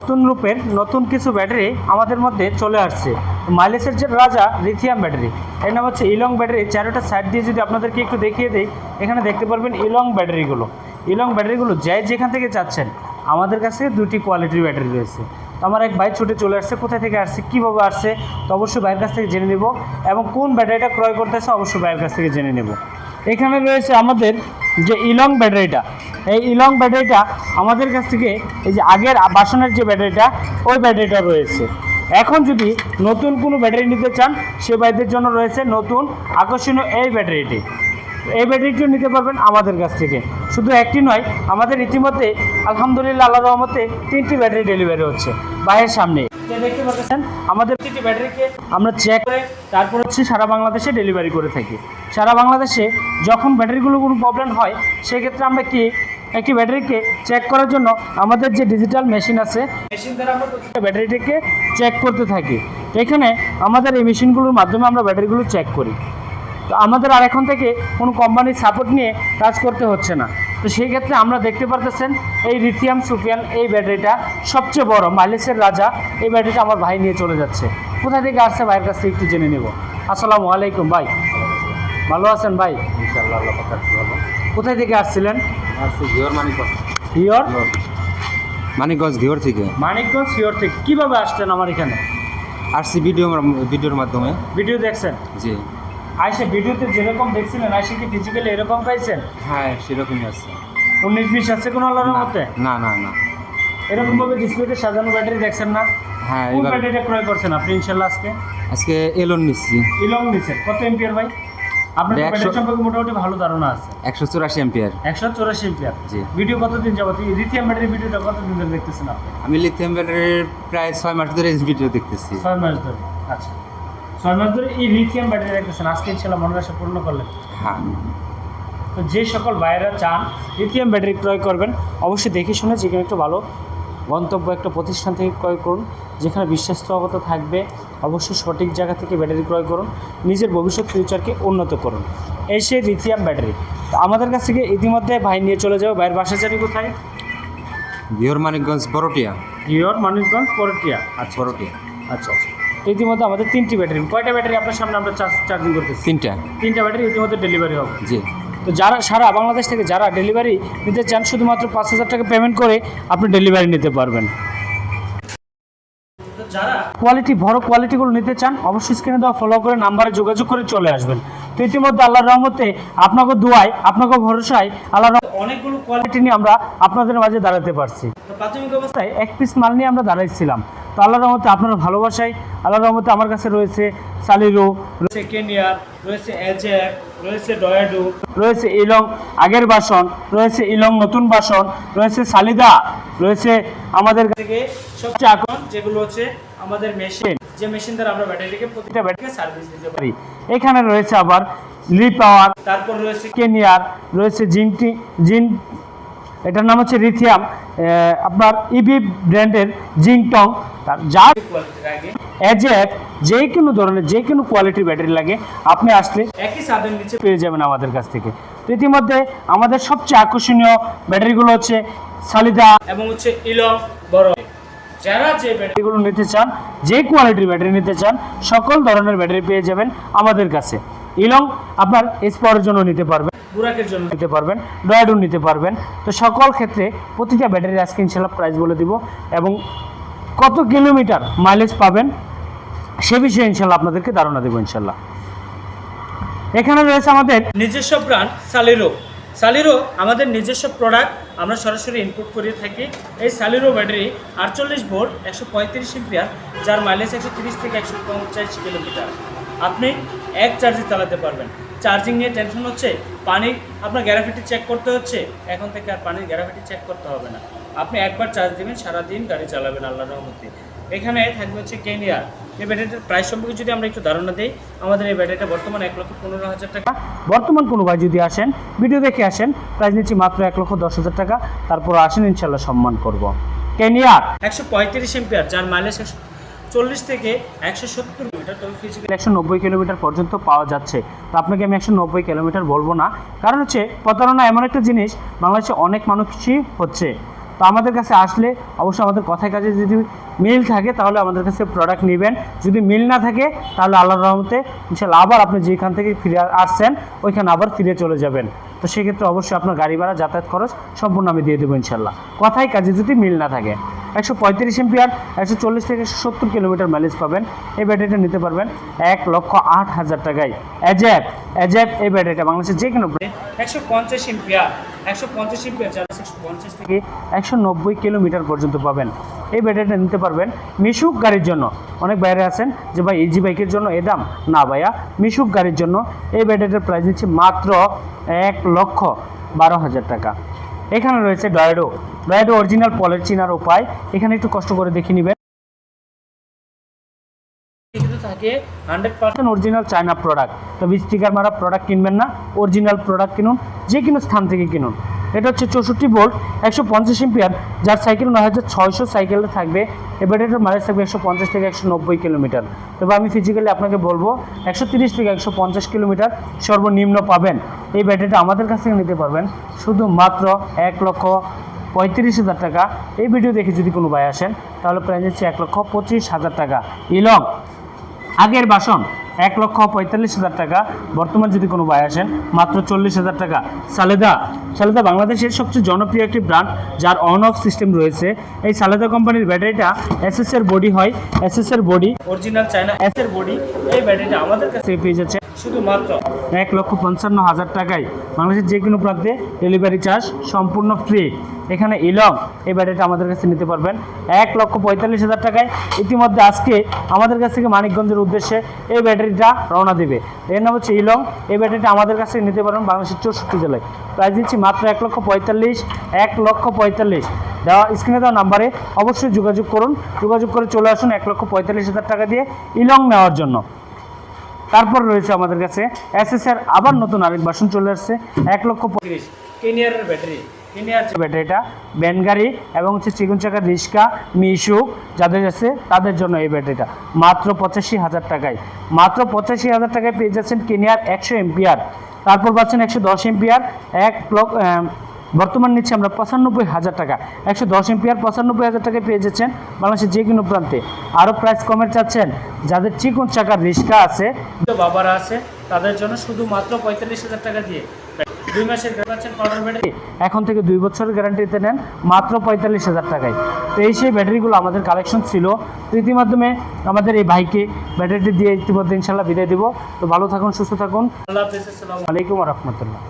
নতুন রূপের নতুন কিছু ব্যাটারি আমাদের মধ্যে চলে আসছে। মাইলেজের যে রাজা লিথিয়াম ব্যাটারি, এর নাম হচ্ছে ইলং ব্যাটারি। চারোটা সাইড দিয়ে যদি আপনাদেরকে একটু দেখিয়ে দেই, এখানে দেখতে পারবেন ইলং ব্যাটারিগুলো। ইলং ব্যাটারিগুলো যেখান থেকে চাচ্ছেন, আমাদের কাছে দুটি কোয়ালিটির ব্যাটারি রয়েছে। তো আমার এক ভাই ছুটে চলে আসছে, কোথায় থেকে আসছে, কীভাবে আসছে, তো অবশ্যই ভাইয়ের কাছ থেকে জেনে নেব, এবং কোন ব্যাটারিটা ক্রয় করতেছে অবশ্যই ভাইয়ের কাছ থেকে জেনে নেব। এখানে রয়েছে আমাদের যে ইলং ব্যাটারিটা, এই ইলং ব্যাটারিটা আমাদের কাছ থেকে এই যে আগের বাসনের যে ব্যাটারিটা, ওই ব্যাটারিটা রয়েছে। এখন যদি নতুন কোনো ব্যাটারি নিতে চান, সে ভাইদের জন্য রয়েছে নতুন আকর্ষণীয় এই ব্যাটারিটি। এই ব্যাটারিটিও নিতে পারবেন আমাদের কাছ থেকে। শুধু একটি নয়, আমাদের ইতিমধ্যে আলহামদুলিল্লাহ আল্লাহর রহমতে 3টি ব্যাটারি ডেলিভারি হচ্ছে ভাইয়ের সামনে। দেখতে পাচ্ছেন আমাদের 3টি ব্যাটারিকে আমরা চেক করে তারপর হচ্ছে সারা বাংলাদেশে ডেলিভারি করে থাকি। সারা বাংলাদেশে যখন ব্যাটারিগুলো কোনো প্রবলেম হয়, সেক্ষেত্রে আমরা কি একটি ব্যাটারিকে চেক করার জন্য আমাদের যে ডিজিটাল মেশিন আছে, মেশিন দ্বারা আমরা প্রত্যেকটা ব্যাটারিটিকে চেক করতে থাকি। এখানে আমাদের এই মেশিনগুলোর মাধ্যমে আমরা ব্যাটারিগুলো চেক করি। তো আমাদের আর এখন থেকে কোনো কোম্পানির সাপোর্ট নিয়ে কাজ করতে হচ্ছে না। তো সেই ক্ষেত্রে আমরা দেখতে পারতেছেন এই লিথিয়াম সুফিয়ান এই ব্যাটারিটা সবচেয়ে বড় মাইলেজের রাজা। এই ব্যাটারিটা আমার ভাই নিয়ে চলে যাচ্ছে। কোথা থেকে আসছে ভাইয়ের কাছ থেকে একটু জেনে নেব। আসসালামু আলাইকুম ভাই, ভালো আছেন ভাই? ইনশাআল্লাহ আল্লাহ পাক ভালো। কোথায় থেকে আসছিলেন? আসছি ঘিওর মানিকগঞ্জ। হিওর মানিকগঞ্জ ঘিওর থেকে। মানিকগঞ্জ হিওর থেকে কীভাবে আসছেন আমার এখানে? আসছি ভিডিওর মাধ্যমে। ভিডিও দেখছেন? জি। আইসে ভিডিওতে যেরকম দেখছিলেন, আইসে কি ফিজিক্যালি এরকম পাইছেন? হ্যাঁ সেরকমই আছে। 19-20 আছে কোনো আল্লাহর মধ্যে? না না না। এরকমভাবে ডিসপ্লেতে সাজানো ব্যাটারি দেখছেন না? হ্যাঁ কোন ব্যাটারিটা ক্রয় করছেন আপনি ইনশাআল্লাহ আজকে? আজকে এলন নিচ্ছি। ইলং নিছেন কত এম্পিয়ার ভাই? আপনার ব্যাটারি সম্পর্কে মোটামুটি ভালো ধারণা আছে। 184 এম্পিয়ার। 184 এম্পিয়ার। জি। ভিডিও কতদিন যাবত লিথিয়াম ব্যাটারি ভিডিওটা কতদিন ধরে দেখতেছেন আপনি? আমি লিথিয়াম ব্যাটারির প্রায় 6 মাস ধরে ভিডিও দেখতেছি। 6 মাস ধরে। আচ্ছা, 6 মাস ধরে এই লিথিয়াম ব্যাটারি দেখতেছেন, আজকে ইনশাআল্লাহ মনের আশা পূর্ণ করলেন। হ্যাঁ। তো যে সকল ভাইয়েরা চান লিথিয়াম ব্যাটারি ক্রয় করবেন, অবশ্যই দেখে শুনে যেখানে একটু ভালো গন্তব্য একটা প্রতিষ্ঠান থেকে ক্রয় করুন, যেখানে বিশ্বাসযোগ্যতা থাকবে। অবশ্যই সঠিক জায়গা থেকে ব্যাটারি ক্রয় করুন, নিজের ভবিষ্যৎ ফিউচারকে উন্নত করুন। এই সেই লিথিয়াম ব্যাটারি। তো আমাদের কাছ থেকে ইতিমধ্যে ভাই নিয়ে চলে যাবে। ভাইয়ের বাসা জানি কোথায়? ঘিওর মানিকগঞ্জ বড়টিয়া। ঘিওর মানিকগঞ্জ বড়টিয়া। আচ্ছা বড়টিয়া। আচ্ছা আচ্ছা। ইতিমধ্যে আমাদের 3টি ব্যাটারি। কয়টা ব্যাটারি আপনার সামনে আমরা চার্জিং করতেছি? 3টা ব্যাটারি ইতিমধ্যে ডেলিভারি হবে। জি। তো যারা সারা বাংলাদেশ থেকে যারা ডেলিভারি নিতে চান, শুধুমাত্র 5,000 টাকা পেমেন্ট করে আপনি ডেলিভারি নিতে পারবেন। যারা বড় কোয়ালিটিগুলো নিতে চান, অবশ্যই স্ক্রিনে দেওয়া ফলো করে নাম্বারে যোগাযোগ করে চলে আসবেন। তো ইতিমধ্যে আল্লাহর রহমতে, আপনাকে দোয়ায়, আপনাকে ভরসায় আল্লাহর অনেকগুলো কোয়ালিটি নিয়ে আমরা আপনাদের মাঝে দাঁড়াতে পারছি। তো প্রাথমিক অবস্থায় এক পিস মাল নিয়ে আমরা দাঁড়াইছিলাম। তো আল্লাহর রহমতে, আপনার ভালোবাসায় আল্লাহর রহমতে আমার কাছে রয়েছে সালিরো, রয়েছে কেনিয়ার, রয়েছে এজের, রয়েছে ডয়াডু, রয়েছে ইলং আগের বাসন, রয়েছে ইলং নতুন বাসন, রয়েছে সালিদা, রয়েছে আমাদের থেকে সবচেয়ে আকর্ষণ যেগুলো হচ্ছে আমাদের মেশিন, যে মেশিন দ্বারা আমরা ব্যাটারিকে প্রতিটা ব্যাটারিকে সার্ভিস দিতে পারি। এখানে রয়েছে আবার লি পাওয়ার, তারপর রয়েছে কেনিয়ার, রয়েছে জিন, এটার নাম হচ্ছে লিথিয়াম, আপনার ইবি ব্র্যান্ডের জিংটং, যা কোয়ালিটির আগে এজেট, যে কোনো ধরনের যে কোনো কোয়ালিটির ব্যাটারি লাগে আপনি আসলে একই ছাদের নিচে পেয়ে যাবেন আমাদের কাছ থেকে। তো ইতিমধ্যে আমাদের সবচেয়ে আকর্ষণীয় ব্যাটারিগুলো হচ্ছে সালিদা এবং হচ্ছে ইলং বড়। যারা যে ব্যাটারিগুলো নিতে চান, যে কোয়ালিটির ব্যাটারি নিতে চান, সকল ধরনের ব্যাটারি পেয়ে যাবেন আমাদের কাছে। ইলং আপনার এক্সপোর্টের জন্য নিতে পারবেন, বুরাকের জন্য নিতে পারবেন, ডয়াডুন নিতে পারবেন। তো সকল ক্ষেত্রে প্রতিটা ব্যাটারি আজকে ইনশাআল্লাহ প্রাইস বলে দিব, এবং কত কিলোমিটার মাইলেজ পাবেন সে বিষয়ে ইনশাআল্লাহ আপনাদেরকে ধারণা দেবো ইনশাআল্লাহ। এখানে রয়েছে আমাদের নিজস্ব ব্র্যান্ড সালিরো আমাদের নিজস্ব প্রোডাক্ট, আমরা সরাসরি ইনপুট করে থাকি। এই সালিরো ব্যাটারি 48 ভোল্ট 135 এম্পিয়ার, যার মাইলেজ 130 থেকে 150 কিলোমিটার। আপনি এক চার্জে চালাতে পারবেন। চার্জিং নিয়ে টেনশন হচ্ছে, পানি আপনার গ্যারাভিটি চেক করতে হচ্ছে, এখন থেকে আর পানির গ্যারাভিটি চেক করতে হবে না। আপনি একবার চার্জ দেবেন, সারাদিন গাড়ি চালাবেন আল্লাহর রহমতে। এখানে থাকবে হচ্ছে কেনিয়ার। এই ব্যাটারিটার প্রাইস সম্পর্কে যদি আমরা একটু ধারণা দিই, আমাদের এই ব্যাটারিটা বর্তমানে 1,15,000 টাকা। বর্তমান কোনো ভাই যদি আসেন, ভিডিও দেখে আসেন, প্রাইস নিচ্ছি মাত্র 1,10,000 টাকা। তারপর আসেন, ইনশাল্লাহ সম্মান করব। কেনিয়ার 135 এম্পিয়ার, যার মাইলেজ 140 থেকে 170 কিলোমিটার, তবে ফিজিক্যালি 190 কিলোমিটার পর্যন্ত পাওয়া যাচ্ছে। তো আপনাকে আমি 190 কিলোমিটার বলবো না, কারণ হচ্ছে প্রতারণা এমন একটা জিনিস, বাংলাদেশে অনেক মানুষই হচ্ছে। তো আমাদের কাছে আসলে অবশ্যই আমাদের কথায় কাজে যদি মিল থাকে তাহলে আমাদের কাছে প্রোডাক্ট নেবেন, যদি মিল না থাকে তাহলে আল্লাহর রহমতে ইনশাআল্লাহ আবার আপনি যেখান থেকে ফিরে আসছেন ওইখানে আবার ফিরে চলে যাবেন। তো সেক্ষেত্রে অবশ্যই আপনার গাড়ি ভাড়া যাতায়াত খরচ সম্পূর্ণ আমি দিয়ে দেবো ইনশাআল্লাহ, কথায় কাজে যদি মিল না থাকে। 135 এম্পিয়ার 140 থেকে 170 কিলোমিটার মাইলেজ পাবেন। এই ব্যাটারিটা নিতে পারবেন 1,08,000 টাকায়। এজেব এই ব্যাটারিটা বাংলাদেশের যে কোনো 150 এম্পিয়ার 150 থেকে 190 কিলোমিটার পর্যন্ত পাবেন। এই ব্যাটারিটা নিতে পারবেন মিশুক গাড়ির জন্য। অনেক বাইরে আছেন যে ভাই ইজি বাইকের জন্য এ দাম, না ভাইয়া, মিশুক গাড়ির জন্য এই ব্যাটারিটার প্রাইস দিচ্ছি মাত্র 1,12,000 টাকা। এখানে রয়েছে ডয়েডো অরিজিনাল পলের চিনার উপায়, এখানে একটু কষ্ট করে দেখে নেবেন। থাকে 100% অরিজিনাল চায়না প্রোডাক্ট, তবে স্টিকার মারা প্রোডাক্ট কিনবেন না, অরিজিনাল প্রোডাক্ট কিনুন, যে কোনো স্থান থেকে কিনুন। এটা হচ্ছে 64 ভোল্ট 150 এম্পিয়ার, যার সাইকেল 9600 সাইকেলে থাকবে। এই ব্যাটারিটার মাইলেজ থাকবে 150 থেকে 190 কিলোমিটার। তবে আমি ফিজিক্যালি আপনাকে বলবো 130 থেকে 150 কিলোমিটার সর্বনিম্ন পাবেন। এই ব্যাটারিটা আমাদের কাছ থেকে নিতে পারবেন শুধুমাত্র 1,35,000 টাকা। এই ভিডিও দেখে যদি কোনো ভাই আসেন তাহলে প্রাইস হচ্ছে 1,25,000 টাকা। ইলং আগের বাসন 1,45,000 টাকা, বর্তমান যদি কোনো ভাই আসেন মাত্র 40,000 টাকা। সালেদা বাংলাদেশের সবচেয়ে জনপ্রিয় একটি ব্র্যান্ড, যার অন অফ সিস্টেম রয়েছে। এই সালেদা কোম্পানির ব্যাটারিটা এসএস এর বডি হয়, এসএস এর বডি অরিজিনাল চায়না এস এর বডি। এই ব্যাটারিটা আমাদের কাছে পেয়ে যাচ্ছে শুধুমাত্র 1,55,000 টাকায়। বাংলাদেশের যে কোনো প্রান্তে ডেলিভারি চার্জ সম্পূর্ণ ফ্রি। এখানে ইলং এই ব্যাটারিটা আমাদের কাছে নিতে পারবেন 1,45,000 টাকায়। ইতিমধ্যে আজকে আমাদের কাছ থেকে মানিকগঞ্জের উদ্দেশ্যে এই ব্যাটারিটা রওনা দেবে। এর নাম হচ্ছে ইলং। এই ব্যাটারিটা আমাদের কাছে নিতে পারবেন বাংলাদেশের 64 জেলায়। প্রাইস দিচ্ছি মাত্র 1,45,000 দেওয়া স্ক্রিনে দেওয়া নাম্বারে অবশ্যই যোগাযোগ করুন, যোগাযোগ করে চলে আসুন 1,45,000 টাকা দিয়ে ইলং নেওয়ার জন্য। তারপর রয়েছে আমাদের কাছে এসএস এর আবার নতুন আরেক ভার্সন চলে আসছে 1,35,000 কেনিয়ারের ব্যাটারি। ব্যাটারিটা ভ্যান গাড়ি এবং হচ্ছে চিকন চাকার রিক্সা মিশুক যাদের আছে তাদের জন্য এই ব্যাটারিটা মাত্র 85,000 টাকায়। মাত্র 85,000 টাকায় পেয়ে যাচ্ছেন কেনিয়ার 100 এম্পিয়ার। তারপর পাচ্ছেন 110 এম্পিয়ার বর্তমান নিচ্ছে আমরা 95,000 টাকা। 110 এম্পিয়ার 95,000 টাকায় পেয়ে যাচ্ছেন বাংলাদেশের যে কোনো প্রান্তে। আরও প্রাইস কমের চাচ্ছেন যাদের চিকন চাকার রিক্সা আছে, বাবারা আছে, তাদের জন্য শুধুমাত্র 45,000 টাকা দিয়ে 2 মাসের গ্যারান্টি পাউডার ব্যাটারি, এখন থেকে 2 বছরের গ্যারান্টিতে নেন মাত্র 45,000 টাকায়। তো এই সেই ব্যাটারিগুলো আমাদের কালেকশন ছিল। তো ইতিমাধ্যমে আমাদের এই ভাইকে ব্যাটারিটি দিয়ে ইতিমধ্যে ইনশাল্লাহ বিদায় দেবো। তো ভালো থাকুন, সুস্থ থাকুন, আল্লাহ হাফেজ, আসসালামু আলাইকুম ওয়া রাহমাতুল্লাহ।